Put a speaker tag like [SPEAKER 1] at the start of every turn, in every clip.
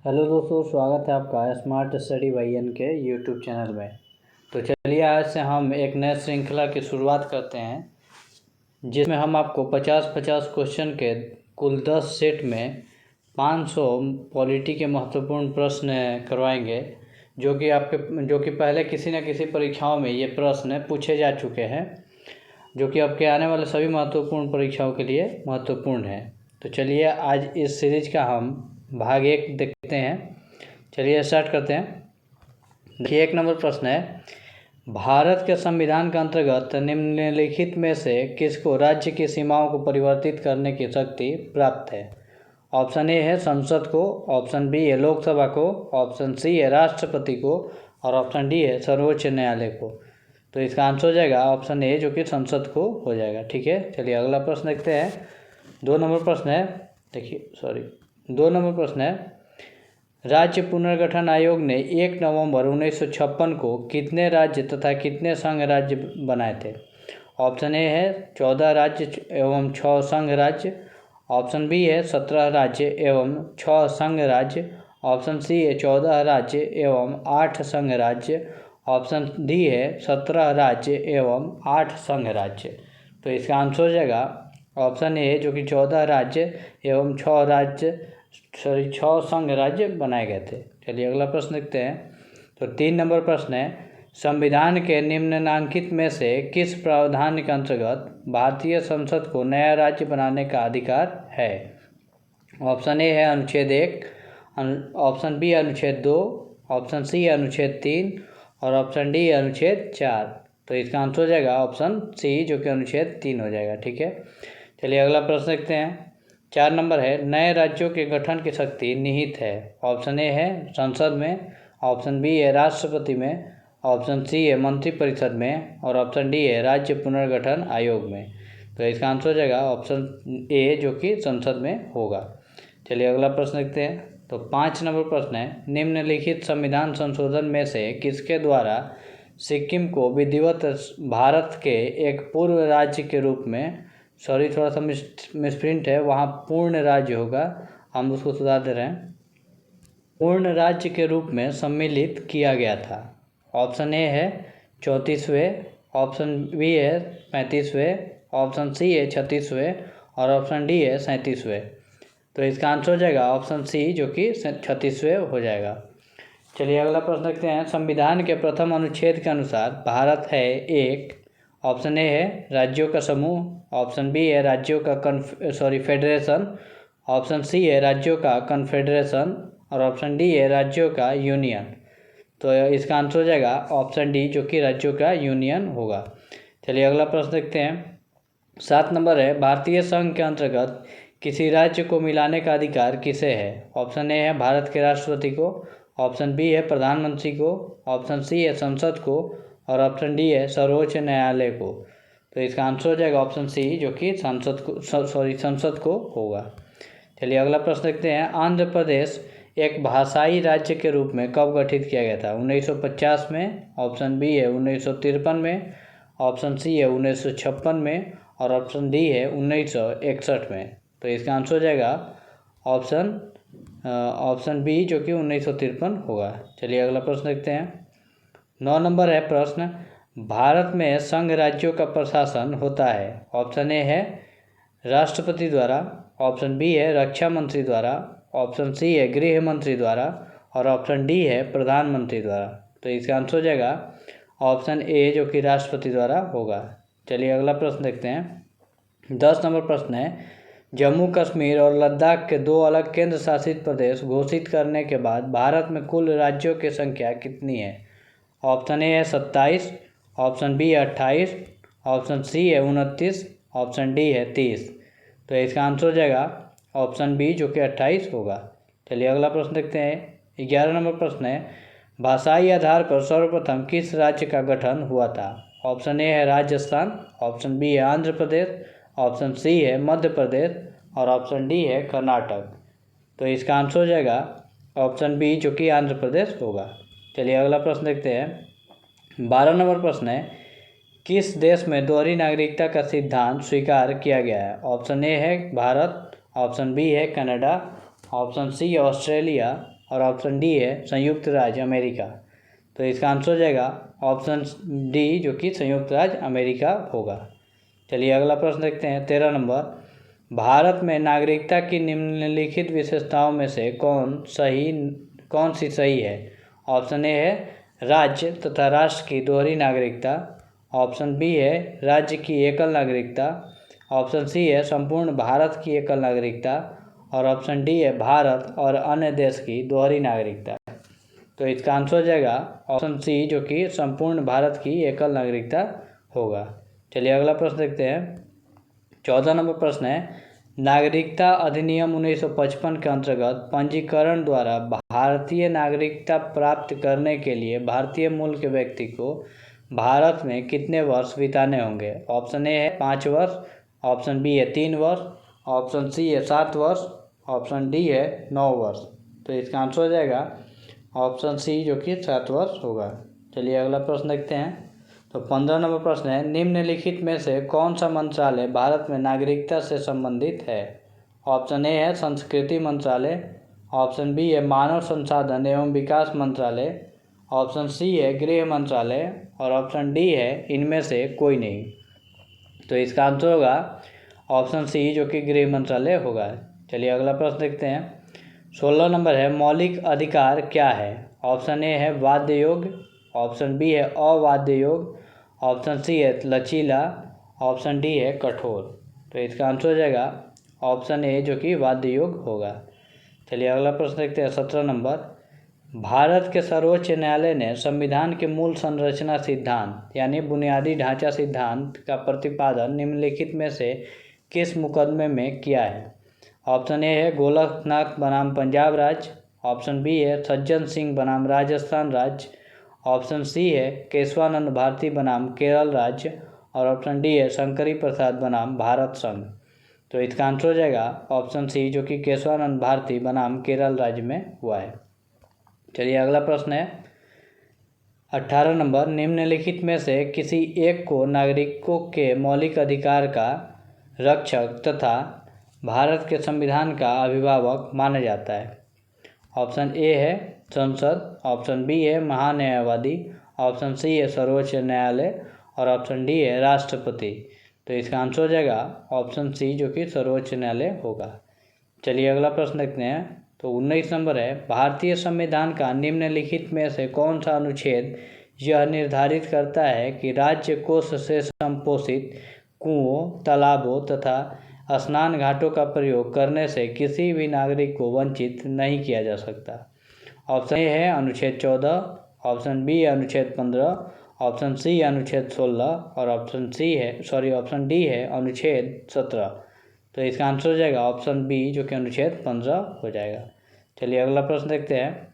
[SPEAKER 1] Hello दोस्तों, स्वागत है आपका स्मार्ट स्टडी बाई एन के यूट्यूब चैनल में। तो चलिए आज से हम एक नए श्रृंखला की शुरुआत करते हैं जिसमें हम आपको 50-50 क्वेश्चन के कुल 10 सेट में 500 पॉलिटी के महत्वपूर्ण प्रश्न करवाएंगे जो कि पहले किसी न किसी परीक्षाओं में ये प्रश्न पूछे जा चुके हैं, जो कि आपके आने वाले सभी महत्वपूर्ण परीक्षाओं के लिए महत्वपूर्ण है। तो चलिए आज इस सीरीज का हम भाग 1 देखते हैं। चलिए स्टार्ट करते हैं। देखिए, 1 नंबर प्रश्न है, भारत के संविधान के अंतर्गत निम्नलिखित में से किसको राज्य की सीमाओं को परिवर्तित करने की शक्ति प्राप्त है? ऑप्शन ए है संसद को, ऑप्शन बी है लोकसभा को, ऑप्शन सी है राष्ट्रपति को और ऑप्शन डी है सर्वोच्च न्यायालय को। तो इसका आंसर हो जाएगा ऑप्शन ए, जो कि संसद को हो जाएगा। ठीक है, चलिए अगला प्रश्न देखते हैं। 2 नंबर प्रश्न है, देखिए 2 नंबर प्रश्न है, राज्य पुनर्गठन आयोग ने 1 नवंबर 1956 को कितने राज्य तथा कितने संघ राज्य बनाए थे? ऑप्शन ए है 14 राज्य एवं 6 संघ राज्य, ऑप्शन बी है 17 राज्य एवं 6 संघ राज्य, ऑप्शन सी है 14 राज्य एवं 8 संघ राज्य, ऑप्शन डी है 17 राज्य एवं 8 संघ राज्य। तो इसका आंसर हो जाएगा ऑप्शन ए, जो कि 14 राज्य एवं 6 संघ राज्य बनाए गए थे। चलिए अगला प्रश्न देखते हैं। तो 3 नंबर प्रश्न है, संविधान के निम्नलिखित में से किस प्रावधान के अंतर्गत भारतीय संसद को नया राज्य बनाने का अधिकार है? ऑप्शन ए है अनुच्छेद 1, ऑप्शन बी अनुच्छेद 2, ऑप्शन सी अनुच्छेद 3 और ऑप्शन डी अनुच्छेद 4। तो इसका आंसर हो जाएगा ऑप्शन सी, जो कि अनुच्छेद 3 हो जाएगा। ठीक है, चलिए अगला प्रश्न देखते हैं। 4 नंबर है, नए राज्यों के गठन की शक्ति निहित है? ऑप्शन ए है संसद में, ऑप्शन बी है राष्ट्रपति में, ऑप्शन सी है मंत्रिपरिषद में और ऑप्शन डी है राज्य पुनर्गठन आयोग में। तो इसका आंसर हो जाएगा ऑप्शन ए, जो कि संसद में होगा। चलिए अगला प्रश्न देखते हैं। तो 5 नंबर प्रश्न है, निम्नलिखित संविधान संशोधन में से किसके द्वारा सिक्किम को विधिवत भारत के एक पूर्व राज्य के रूप में, थोड़ा सा मिसप्रिंट है, वहाँ पूर्ण राज्य होगा, हम उसको सुधार दे रहे हैं, पूर्ण राज्य के रूप में सम्मिलित किया गया था? ऑप्शन ए है 34वें, ऑप्शन बी है 35वें, ऑप्शन सी है 36वें और ऑप्शन डी है 37वें। तो इसका आंसर हो जाएगा ऑप्शन सी, जो कि 36वें हो जाएगा। चलिए अगला प्रश्न देखते हैं। संविधान के प्रथम अनुच्छेद के अनुसार भारत है एक, ऑप्शन ए है राज्यों का समूह, ऑप्शन बी है राज्यों का फेडरेशन, ऑप्शन सी है राज्यों का कन्फेडरेशन और ऑप्शन डी है राज्यों का यूनियन। तो इसका आंसर हो जाएगा ऑप्शन डी, जो कि राज्यों का यूनियन होगा। चलिए अगला प्रश्न देखते हैं। 7 नंबर है, भारतीय संघ के अंतर्गत किसी राज्य को मिलाने का अधिकार किसे है? ऑप्शन ए है भारत के राष्ट्रपति को, ऑप्शन बी है प्रधानमंत्री को, ऑप्शन सी है संसद को और ऑप्शन डी है सर्वोच्च न्यायालय को। तो इसका आंसर हो जाएगा ऑप्शन सी, जो कि संसद को होगा। चलिए अगला प्रश्न देखते हैं। आंध्र प्रदेश एक भाषाई राज्य के रूप में कब गठित किया गया था? 1950 में, ऑप्शन बी है 1953 में, ऑप्शन सी है 1956 में और ऑप्शन डी है 1961 में। तो इसका आंसर हो जाएगा ऑप्शन बी, जो कि 1953 होगा। चलिए अगला प्रश्न देखते हैं। 9 नंबर है प्रश्न, भारत में संघ राज्यों का प्रशासन होता है? ऑप्शन ए है राष्ट्रपति द्वारा, ऑप्शन बी है रक्षा मंत्री द्वारा, ऑप्शन सी है गृह मंत्री द्वारा और ऑप्शन डी है प्रधानमंत्री द्वारा। तो इसका आंसर हो जाएगा ऑप्शन ए, जो कि राष्ट्रपति द्वारा होगा। चलिए अगला प्रश्न देखते हैं। 10 नंबर प्रश्न है, जम्मू कश्मीर और लद्दाख के 2 अलग केंद्र शासित प्रदेश घोषित करने के बाद भारत में कुल राज्यों की संख्या कितनी है? ऑप्शन ए है 27, ऑप्शन बी है 28, ऑप्शन सी है 29, ऑप्शन डी है 30। तो इसका आंसर हो जाएगा ऑप्शन बी, जो कि 28 होगा। चलिए अगला प्रश्न देखते हैं। 11 नंबर प्रश्न है, भाषाई आधार पर सर्वप्रथम किस राज्य का गठन हुआ था? ऑप्शन ए है राजस्थान, ऑप्शन बी है आंध्र प्रदेश, ऑप्शन सी है मध्य प्रदेश और ऑप्शन डी है कर्नाटक। तो इसका आंसर हो जाएगा ऑप्शन बी, जो कि आंध्र प्रदेश होगा। चलिए अगला प्रश्न देखते हैं। 12 नंबर प्रश्न है, किस देश में दोहरी नागरिकता का सिद्धांत स्वीकार किया गया है? ऑप्शन ए है भारत, ऑप्शन बी है कनाडा, ऑप्शन सी ऑस्ट्रेलिया, और ऑप्शन डी है संयुक्त राज्य अमेरिका। तो इसका आंसर हो जाएगा ऑप्शन डी, जो कि संयुक्त राज्य अमेरिका होगा। चलिए अगला प्रश्न देखते हैं 13 नंबर। भारत में नागरिकता की निम्नलिखित विशेषताओं में से कौन सी सही है? ऑप्शन ए है राज्य तथा राष्ट्र की दोहरी नागरिकता, ऑप्शन बी है राज्य की एकल नागरिकता, ऑप्शन सी है संपूर्ण भारत की एकल नागरिकता, और ऑप्शन डी है भारत और अन्य देश की दोहरी नागरिकता। तो इसका आंसर हो जाएगा ऑप्शन सी, जो कि संपूर्ण भारत की एकल नागरिकता होगा। चलिए अगला प्रश्न देखते हैं 14 नंबर प्रश्न है, नागरिकता अधिनियम 1955 के अंतर्गत पंजीकरण द्वारा भारतीय नागरिकता प्राप्त करने के लिए भारतीय मूल के व्यक्ति को भारत में कितने वर्ष बिताने होंगे? ऑप्शन ए है 5 वर्ष, ऑप्शन बी है 3 वर्ष, ऑप्शन सी है 7 वर्ष, ऑप्शन डी है 9 वर्ष। तो इसका आंसर हो जाएगा ऑप्शन सी, जो कि 7 वर्ष होगा। चलिए अगला प्रश्न देखते हैं। तो 15 नंबर प्रश्न है, निम्नलिखित में से कौन सा मंत्रालय भारत में नागरिकता से संबंधित है? ऑप्शन ए है संस्कृति मंत्रालय, ऑप्शन बी है मानव संसाधन एवं विकास मंत्रालय, ऑप्शन सी है गृह मंत्रालय, और ऑप्शन डी है इनमें से कोई नहीं। तो इसका आंसर होगा ऑप्शन सी, जो कि गृह मंत्रालय होगा। चलिए अगला प्रश्न देखते हैं। 16 नंबर है, मौलिक अधिकार क्या है? ऑप्शन ए है वाद्य योग, ऑप्शन बी है अवाद्य योग, ऑप्शन सी है लचीला, ऑप्शन डी है कठोर। तो इसका आंसर हो जाएगा ऑप्शन ए, जो कि वाद्य योग होगा। चलिए अगला प्रश्न देखते हैं 17 नंबर। भारत के सर्वोच्च न्यायालय ने संविधान के मूल संरचना सिद्धांत यानी बुनियादी ढांचा सिद्धांत का प्रतिपादन निम्नलिखित में से किस मुकदमे में किया है? ऑप्शन ए है गोलकनाथ बनाम पंजाब राज्य, ऑप्शन बी है सज्जन सिंह बनाम राजस्थान राज्य, ऑप्शन सी है केशवानंद भारती बनाम केरल राज्य, और ऑप्शन डी है शंकरी प्रसाद बनाम भारत संघ। तो इसका आंसर हो जाएगा ऑप्शन सी, जो कि केशवानंद भारती बनाम केरल राज्य में हुआ है। चलिए अगला प्रश्न है 18 नंबर, निम्नलिखित में से किसी एक को नागरिकों के मौलिक अधिकार का रक्षक तथा भारत के संविधान का अभिभावक माना जाता है? ऑप्शन ए है संसद, ऑप्शन बी है महान्यायवादी, ऑप्शन सी है सर्वोच्च न्यायालय, और ऑप्शन डी है राष्ट्रपति। तो इसका आंसर हो जाएगा ऑप्शन सी, जो कि सर्वोच्च न्यायालय होगा। चलिए अगला प्रश्न देखते हैं। तो 19 नंबर है, भारतीय संविधान का निम्नलिखित में से कौन सा अनुच्छेद यह निर्धारित करता है कि राज्य कोष से संपोषित कुओं, तालाबों तथा स्नान घाटों का प्रयोग करने से किसी भी नागरिक को वंचित नहीं किया जा सकता? ऑप्शन ए है अनुच्छेद 14, ऑप्शन बी है अनुच्छेद 15, ऑप्शन सी है अनुच्छेद 16, और ऑप्शन डी है अनुच्छेद 17। तो इसका आंसर हो जाएगा ऑप्शन बी, जो कि अनुच्छेद 15 हो जाएगा। चलिए अगला प्रश्न देखते हैं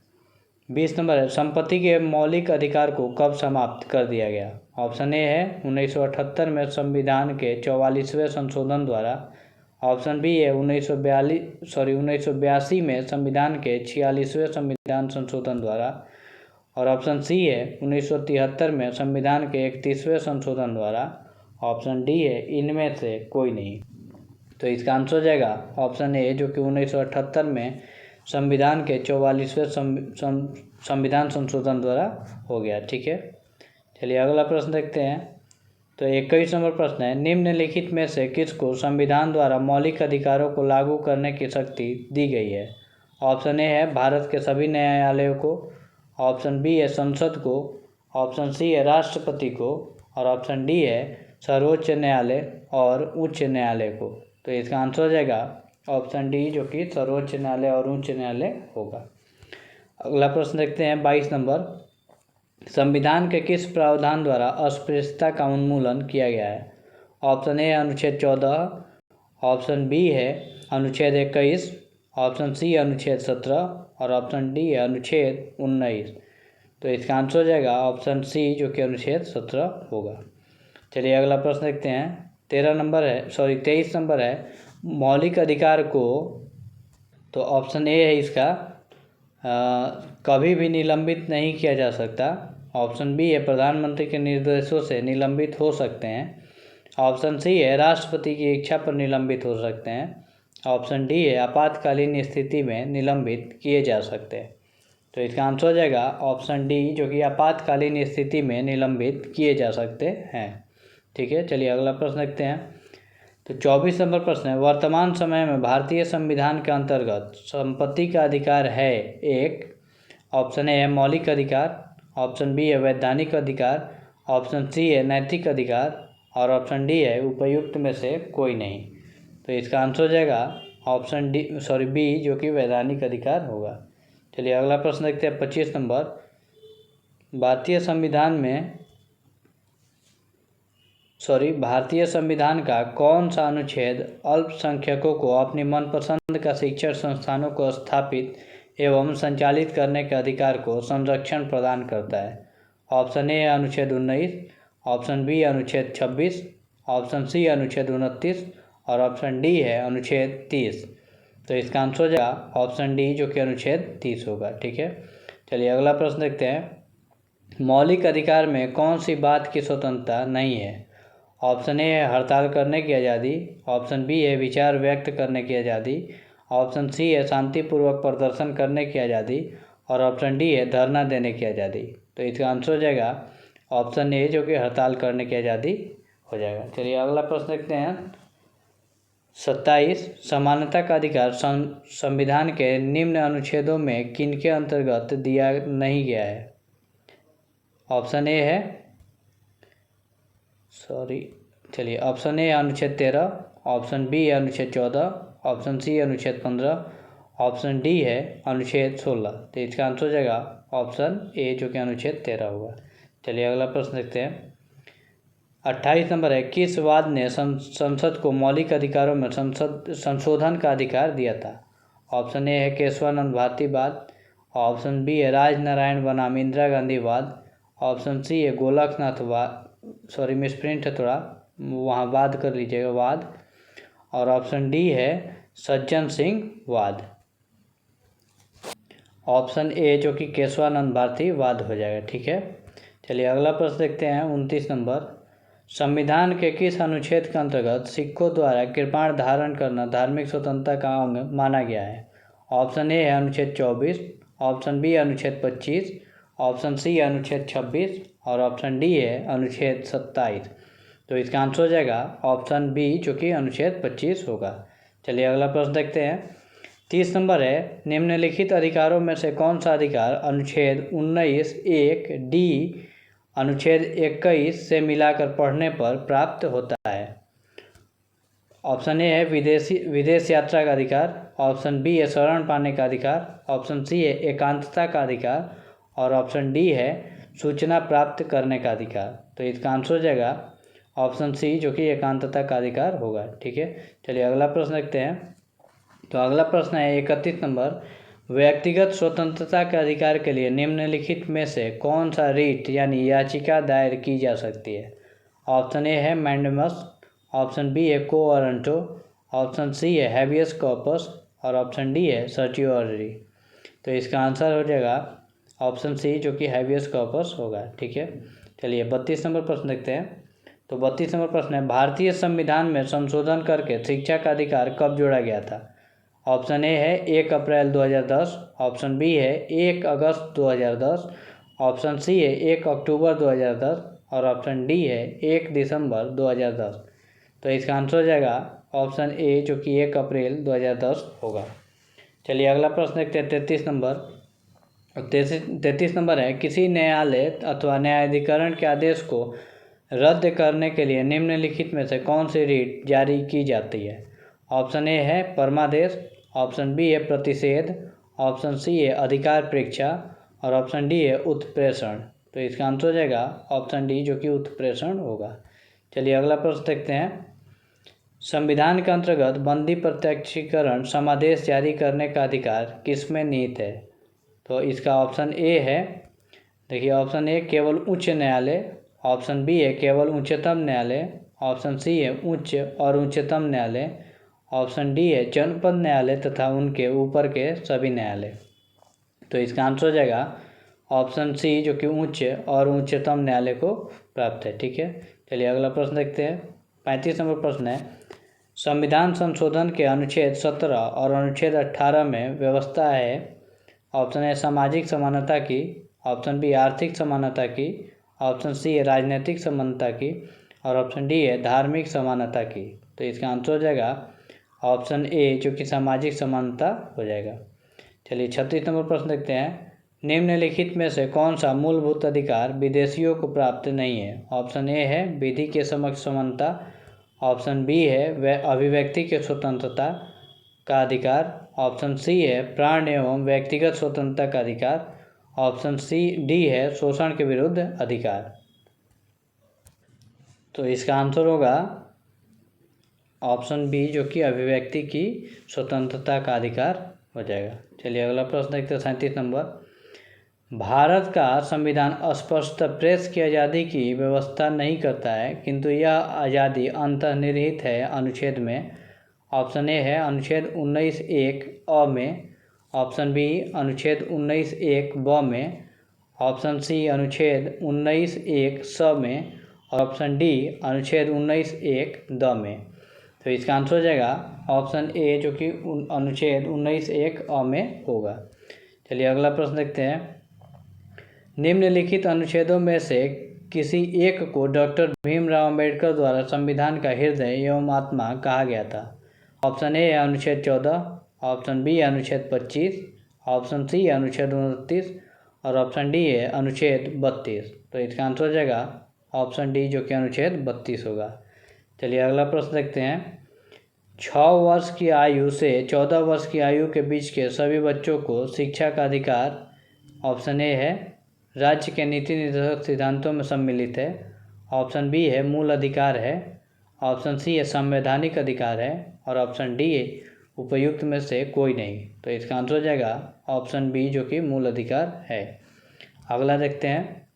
[SPEAKER 1] 20 नंबर है, संपत्ति के मौलिक अधिकार को कब समाप्त कर दिया गया? ऑप्शन ए है 1978 में संविधान के 44वें संशोधन द्वारा, ऑप्शन बी है 1982 में संविधान के 46वें संविधान संशोधन द्वारा, और ऑप्शन सी है 1973 में संविधान के 31वें संशोधन द्वारा, ऑप्शन डी है इनमें से कोई नहीं। तो इसका आंसर हो जाएगा ऑप्शन ए, जो कि 1978 में संविधान के 44वें संविधान संशोधन द्वारा हो गया। ठीक है, चलिए अगला प्रश्न देखते हैं। तो 21 नंबर प्रश्न है, निम्नलिखित में से किसको संविधान द्वारा मौलिक अधिकारों को लागू करने की शक्ति दी गई है? ऑप्शन ए है भारत के सभी न्यायालयों को, ऑप्शन बी है संसद को, ऑप्शन सी है राष्ट्रपति को, और ऑप्शन डी है सर्वोच्च न्यायालय और उच्च न्यायालय को। तो इसका आंसर हो जाएगा ऑप्शन डी, जो कि सर्वोच्च न्यायालय और उच्च न्यायालय होगा। अगला प्रश्न देखते हैं 22 नंबर, संविधान के किस प्रावधान द्वारा अस्पृश्यता का उन्मूलन किया गया है? ऑप्शन ए अनुच्छेद 14, ऑप्शन बी है अनुच्छेद 21, ऑप्शन सी अनुच्छेद 17, और ऑप्शन डी है अनुच्छेद 19। तो इसका आंसर हो जाएगा ऑप्शन सी, जो कि अनुच्छेद 17 होगा। चलिए अगला प्रश्न देखते हैं 23 नंबर है, मौलिक अधिकार को, तो ऑप्शन ए है इसका कभी भी निलंबित नहीं किया जा सकता, ऑप्शन बी है प्रधानमंत्री के निर्देशों से निलंबित हो सकते हैं, ऑप्शन सी है राष्ट्रपति की इच्छा पर निलंबित हो सकते हैं, ऑप्शन डी है आपातकालीन स्थिति में निलंबित किए जा सकते हैं। तो इसका आंसर हो जाएगा ऑप्शन डी, जो कि आपातकालीन स्थिति में निलंबित किए जा सकते हैं। ठीक है, चलिए अगला प्रश्न देखते हैं। तो 24 नंबर प्रश्न है, वर्तमान समय में भारतीय संविधान के अंतर्गत संपत्ति का अधिकार है। एक, ऑप्शन ए है मौलिक अधिकार, ऑप्शन बी है वैधानिक अधिकार, ऑप्शन सी है नैतिक अधिकार और ऑप्शन डी है उपयुक्त में से कोई नहीं। तो इसका आंसर हो जाएगा ऑप्शन बी, जो कि वैधानिक अधिकार होगा। चलिए अगला प्रश्न देखते हैं 25 नंबर। भारतीय संविधान का कौन सा अनुच्छेद अल्पसंख्यकों को अपनी मनपसंद का शिक्षण संस्थानों को स्थापित एवं संचालित करने के अधिकार को संरक्षण प्रदान करता है। ऑप्शन ए अनुच्छेद 19, ऑप्शन बी अनुच्छेद 26, ऑप्शन सी अनुच्छेद 29 और ऑप्शन डी है अनुच्छेद 30। तो इसका आंसर हो जाएगा ऑप्शन डी, जो कि अनुच्छेद 30 होगा। ठीक है, चलिए अगला प्रश्न देखते हैं। मौलिक अधिकार में कौन सी बात की स्वतंत्रता नहीं है। ऑप्शन ए है हड़ताल करने की आज़ादी, ऑप्शन बी है विचार व्यक्त करने की आज़ादी, ऑप्शन सी है शांतिपूर्वक प्रदर्शन करने की आज़ादी और ऑप्शन डी है धरना देने की आज़ादी। तो इसका आंसर हो जाएगा ऑप्शन ए, जो कि हड़ताल करने की आज़ादी हो जाएगा। चलिए अगला प्रश्न देखते हैं 27। समानता का अधिकार संविधान के निम्न अनुच्छेदों में किनके अंतर्गत दिया नहीं गया है। ऑप्शन ए है चलिए ऑप्शन ए अनुच्छेद 13, ऑप्शन बी अनुच्छेद 14, ऑप्शन सी अनुच्छेद 15, ऑप्शन डी है अनुच्छेद 16। तो इसका आंसर हो जाएगा ऑप्शन ए, जो कि अनुच्छेद 13 होगा। चलिए अगला प्रश्न देखते हैं 28 नंबर है, किस वाद ने संसद को मौलिक अधिकारों में संशोधन का अधिकार दिया था। ऑप्शन ए है केशवानंद भारती वाद, ऑप्शन बी है राजनारायण बनाम इंदिरा गांधी वाद, ऑप्शन सी है गोलकनाथ वाद, मिसप्रिंट है थोड़ा, वहाँ वाद कर लीजिएगा वाद, और ऑप्शन डी है सज्जन सिंह वाद। ऑप्शन ए, जो कि केशवानंद भारती वाद हो जाएगा। ठीक है, चलिए अगला प्रश्न देखते हैं 29 नंबर। संविधान के किस अनुच्छेद के अंतर्गत सिखों द्वारा कृपाण धारण करना धार्मिक स्वतंत्रता का अंग माना गया है। ऑप्शन ए है अनुच्छेद 24, ऑप्शन बी अनुच्छेद 25, ऑप्शन सी अनुच्छेद 26 और ऑप्शन डी है अनुच्छेद 27। तो इसका आंसर हो जाएगा ऑप्शन बी, जो कि अनुच्छेद 25 होगा। चलिए अगला प्रश्न देखते हैं 30 नंबर है, निम्नलिखित अधिकारों में से कौन सा अधिकार अनुच्छेद 19(1) डी अनुच्छेद 21 से मिलाकर पढ़ने पर प्राप्त होता है। ऑप्शन ए है विदेश यात्रा का अधिकार, ऑप्शन बी है शरण पाने का अधिकार, ऑप्शन सी है एकांतता का अधिकार और ऑप्शन डी है सूचना प्राप्त करने का अधिकार। तो इसका आंसर हो जाएगा ऑप्शन सी, जो कि एकांतता का अधिकार होगा। ठीक है, चलिए अगला प्रश्न देखते हैं। तो अगला प्रश्न है 31 नंबर, व्यक्तिगत स्वतंत्रता के अधिकार के लिए निम्नलिखित में से कौन सा रीट यानी याचिका दायर की जा सकती है। ऑप्शन ए है मैंडेमस, ऑप्शन बी है को वारंटो, ऑप्शन सी है हैबियस कॉर्पस और ऑप्शन डी है सर्टियोरी। तो इसका आंसर हो जाएगा ऑप्शन सी, जो कि हैबियस कॉर्पस होगा। ठीक है, चलिए 32 नंबर प्रश्न देखते हैं। तो 32 नंबर प्रश्न है, भारतीय संविधान में संशोधन करके शिक्षा का अधिकार कब जोड़ा गया था। ऑप्शन ए है 1 अप्रैल 2010, ऑप्शन बी है 1 अगस्त 2010, ऑप्शन सी है 1 अक्टूबर 2010 और ऑप्शन डी है 1 दिसंबर 2010। तो इसका आंसर हो जाएगा ऑप्शन ए, जो कि 1 अप्रैल 2010 होगा। चलिए अगला प्रश्न देखते हैं 33 नंबर। 33 नंबर है, किसी न्यायालय अथवा न्यायाधिकरण के आदेश को रद्द करने के लिए निम्नलिखित में से कौन सी रीट जारी की जाती है। ऑप्शन ए है परमादेश, ऑप्शन बी है प्रतिषेध, ऑप्शन सी है अधिकार परीक्षा और ऑप्शन डी है उत्प्रेषण। तो इसका आंसर हो जाएगा ऑप्शन डी, जो कि उत्प्रेषण होगा। चलिए अगला प्रश्न देखते हैं। संविधान के अंतर्गत बंदी प्रत्यक्षीकरण समादेश जारी करने का अधिकार किसमें निहित है। तो इसका ऑप्शन ए है, देखिए ऑप्शन ए केवल उच्च न्यायालय, ऑप्शन बी है केवल उच्चतम न्यायालय, ऑप्शन सी है उच्च और उच्चतम न्यायालय, ऑप्शन डी है जनपद न्यायालय तथा उनके ऊपर के सभी न्यायालय। तो इसका आंसर हो जाएगा ऑप्शन सी, जो कि उच्च और उच्चतम न्यायालय को प्राप्त है। ठीक है, चलिए अगला प्रश्न देखते हैं। 35 नंबर प्रश्न है, संविधान संशोधन के अनुच्छेद 17 और अनुच्छेद 18 में व्यवस्था है। ऑप्शन ए सामाजिक समानता की, ऑप्शन बी आर्थिक समानता की, ऑप्शन सी है राजनीतिक समानता की और ऑप्शन डी है धार्मिक समानता की। तो इसका आंसर हो जाएगा ऑप्शन ए जो कि सामाजिक समानता हो जाएगा। चलिए 36 नंबर प्रश्न देखते हैं। निम्नलिखित में से कौन सा मूलभूत अधिकार विदेशियों को प्राप्त नहीं है? ऑप्शन ए है विधि के समक्ष समानता, ऑप्शन बी है अभिव्यक्ति के स्वतंत्रता का अधिकार, ऑप्शन सी है प्राण एवं व्यक्तिगत स्वतंत्रता का अधिकार, ऑप्शन डी है शोषण के विरुद्ध अधिकार। तो इसका आंसर होगा ऑप्शन बी जो कि अभिव्यक्ति की स्वतंत्रता का अधिकार हो जाएगा। चलिए अगला प्रश्न देखते हैं 37 नंबर। भारत का संविधान स्पष्ट प्रेस की आज़ादी की व्यवस्था नहीं करता है, किंतु यह आज़ादी अंतर्निहित है अनुच्छेद में। ऑप्शन ए है अनुच्छेद 19(1) अ में, ऑप्शन बी अनुच्छेद 19(1) ब में, ऑप्शन सी अनुच्छेद 19(1) स में और ऑप्शन डी अनुच्छेद 19(1) द में। तो इसका आंसर हो जाएगा ऑप्शन ए जो कि अनुच्छेद 19(1) अ में होगा। चलिए अगला प्रश्न देखते हैं। निम्नलिखित अनुच्छेदों में से किसी एक को डॉक्टर भीमराव अम्बेडकर द्वारा संविधान का हृदय एवं आत्मा कहा गया था? ऑप्शन ए अनुच्छेद 14, ऑप्शन बी अनुच्छेद 25, ऑप्शन सी अनुच्छेद 29 और ऑप्शन डी है अनुच्छेद 32। तो इसका आंसर हो जाएगा ऑप्शन डी जो कि अनुच्छेद 32 होगा। चलिए अगला प्रश्न देखते हैं। 6 वर्ष की आयु से 14 वर्ष की आयु के बीच के सभी बच्चों को शिक्षा का अधिकार ऑप्शन ए है राज्य के नीति निर्देशक सिद्धांतों में सम्मिलित है, ऑप्शन बी है मूल अधिकार है, ऑप्शन सी है संवैधानिक अधिकार है और ऑप्शन डी उपयुक्त में से कोई नहीं। तो इसका आंसर हो जाएगा ऑप्शन बी जो कि मूल अधिकार है। अगला देखते हैं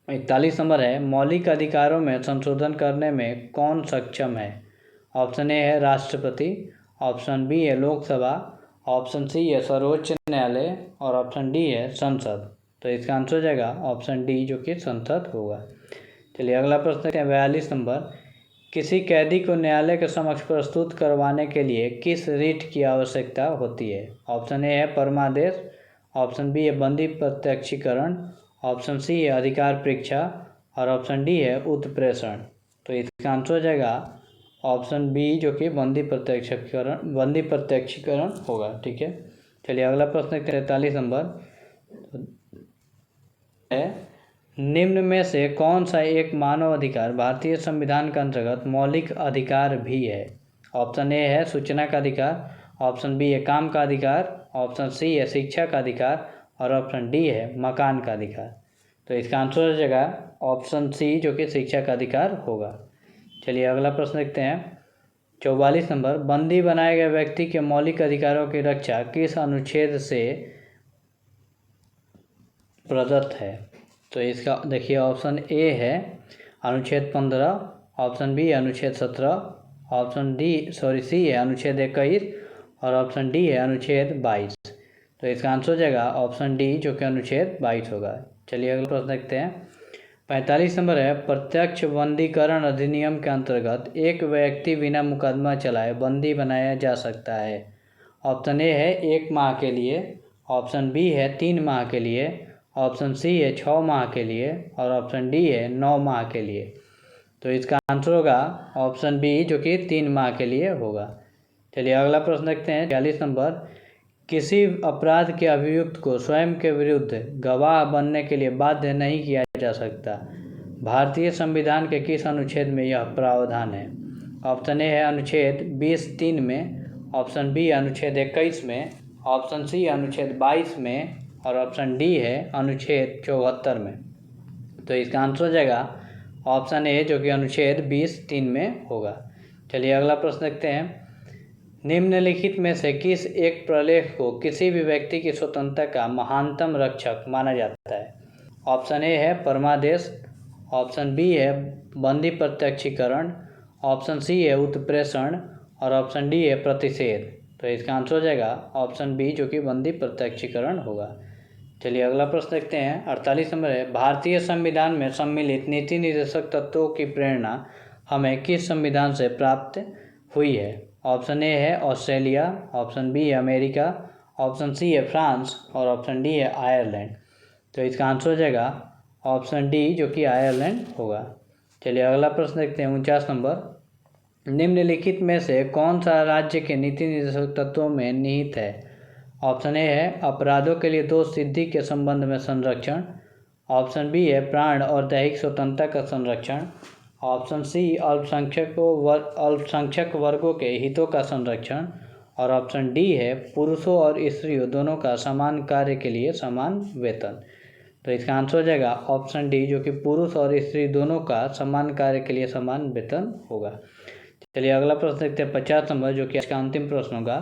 [SPEAKER 1] 41 नंबर है। मौलिक अधिकारों में संशोधन करने में कौन सक्षम है? ऑप्शन ए है राष्ट्रपति, ऑप्शन बी है लोकसभा, ऑप्शन सी है सर्वोच्च न्यायालय और ऑप्शन डी है संसद। तो इसका आंसर हो जाएगा ऑप्शन डी जो कि संसद होगा। चलिए अगला प्रश्न देखते हैं 42 नंबर। किसी कैदी को न्यायालय के समक्ष प्रस्तुत करवाने के लिए किस रीट की आवश्यकता होती है? ऑप्शन ए है परमादेश, ऑप्शन बी है बंदी प्रत्यक्षीकरण, ऑप्शन सी है अधिकार परीक्षा और ऑप्शन डी है उत्प्रेषण। तो इसका आंसर हो जाएगा ऑप्शन बी जो कि बंदी प्रत्यक्षीकरण होगा। ठीक है। चलिए अगला प्रश्न देखते हैं 43 नंबर है। निम्न में से कौन सा एक मानव अधिकार भारतीय संविधान के अंतर्गत मौलिक अधिकार भी है? ऑप्शन ए है सूचना का अधिकार, ऑप्शन बी है काम का अधिकार, ऑप्शन सी है शिक्षा का अधिकार और ऑप्शन डी है मकान का अधिकार। तो इसका आंसर हो जाएगा ऑप्शन सी जो कि शिक्षा का अधिकार होगा। चलिए अगला प्रश्न देखते हैं 44 नंबर। बंदी बनाए गए व्यक्ति के मौलिक अधिकारों की रक्षा किस अनुच्छेद से प्रदत्त है? तो इसका देखिए ऑप्शन ए है अनुच्छेद 15, ऑप्शन बी अनुच्छेद 17, ऑप्शन सी है अनुच्छेद 21 और ऑप्शन डी है अनुच्छेद 22। तो इसका आंसर हो जाएगा ऑप्शन डी जो कि अनुच्छेद 22 होगा। चलिए अगला प्रश्न देखते हैं 45 नंबर है। प्रत्यक्ष बंदीकरण अधिनियम के अंतर्गत एक व्यक्ति बिना मुकदमा चलाए बंदी बनाया जा सकता है। ऑप्शन ए है 1 माह के लिए, ऑप्शन बी है 3 माह के लिए, ऑप्शन सी है 6 माह के लिए और ऑप्शन डी है 9 माह के लिए। तो इसका आंसर होगा ऑप्शन बी जो कि 3 माह के लिए होगा। चलिए अगला प्रश्न देखते हैं 46 नंबर। किसी अपराध के अभियुक्त को स्वयं के विरुद्ध गवाह बनने के लिए बाध्य नहीं किया जा सकता। भारतीय संविधान के किस अनुच्छेद में यह प्रावधान है? ऑप्शन ए है अनुच्छेद 20(3) में, ऑप्शन बी अनुच्छेद 21 में, ऑप्शन सी अनुच्छेद 22 में और ऑप्शन डी है अनुच्छेद 74 में। तो इसका आंसर हो जाएगा ऑप्शन ए जो कि अनुच्छेद 20(3) में होगा। चलिए अगला प्रश्न देखते हैं। निम्नलिखित में से किस एक प्रलेख को किसी भी व्यक्ति की स्वतंत्रता का महानतम रक्षक माना जाता है? ऑप्शन ए है परमादेश, ऑप्शन बी है बंदी प्रत्यक्षीकरण, ऑप्शन सी है उत्प्रेषण और ऑप्शन डी है प्रतिषेध। तो इसका आंसर हो जाएगा ऑप्शन बी जो कि बंदी प्रत्यक्षीकरण होगा। चलिए अगला प्रश्न देखते हैं 48 नंबर है। भारतीय संविधान में सम्मिलित नीति निर्देशक तत्वों की प्रेरणा हमें किस संविधान से प्राप्त हुई है? ऑप्शन ए है ऑस्ट्रेलिया, ऑप्शन बी है अमेरिका, ऑप्शन सी है फ्रांस और ऑप्शन डी है आयरलैंड। तो इसका आंसर हो जाएगा ऑप्शन डी जो कि आयरलैंड होगा। चलिए अगला प्रश्न देखते हैं 49 नंबर। निम्नलिखित में से कौन सा राज्य के नीति निर्देशक तत्वों में निहित है? ऑप्शन ए है अपराधों के लिए दोष सिद्धि के संबंध में संरक्षण। ऑप्शन बी है प्राण और दैहिक स्वतंत्रता का संरक्षण। ऑप्शन सी अल्पसंख्यक वर्गों के हितों का संरक्षण। और ऑप्शन डी है पुरुषों और स्त्रियों दोनों का समान कार्य के लिए समान वेतन। तो इसका आंसर हो जाएगा ऑप्शन डी जो कि पुरुष और स्त्री दोनों का समान कार्य के लिए समान वेतन होगा। चलिए अगला प्रश्न देखते हैं 50 नंबर जो कि इसका अंतिम प्रश्न होगा।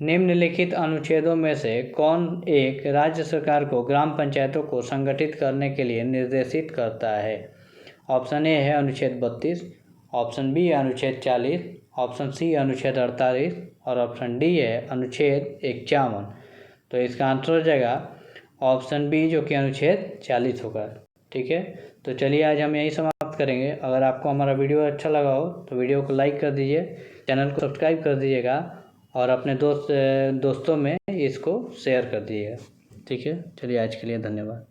[SPEAKER 1] निम्नलिखित अनुच्छेदों में से कौन एक राज्य सरकार को ग्राम पंचायतों को संगठित करने के लिए निर्देशित करता है? ऑप्शन ए है अनुच्छेद 32, ऑप्शन बी है अनुच्छेद 40, ऑप्शन सी अनुच्छेद 48 और ऑप्शन डी है अनुच्छेद 51। तो इसका आंसर हो जाएगा ऑप्शन बी जो कि अनुच्छेद 40 होगा। ठीक है, तो चलिए आज हम यही समाप्त करेंगे। अगर आपको हमारा वीडियो अच्छा लगा हो तो वीडियो को लाइक कर दीजिए, चैनल को सब्सक्राइब कर दीजिएगा और अपने दोस्तों में इसको शेयर कर दीजिएगा। ठीक है, चलिए आज के लिए धन्यवाद।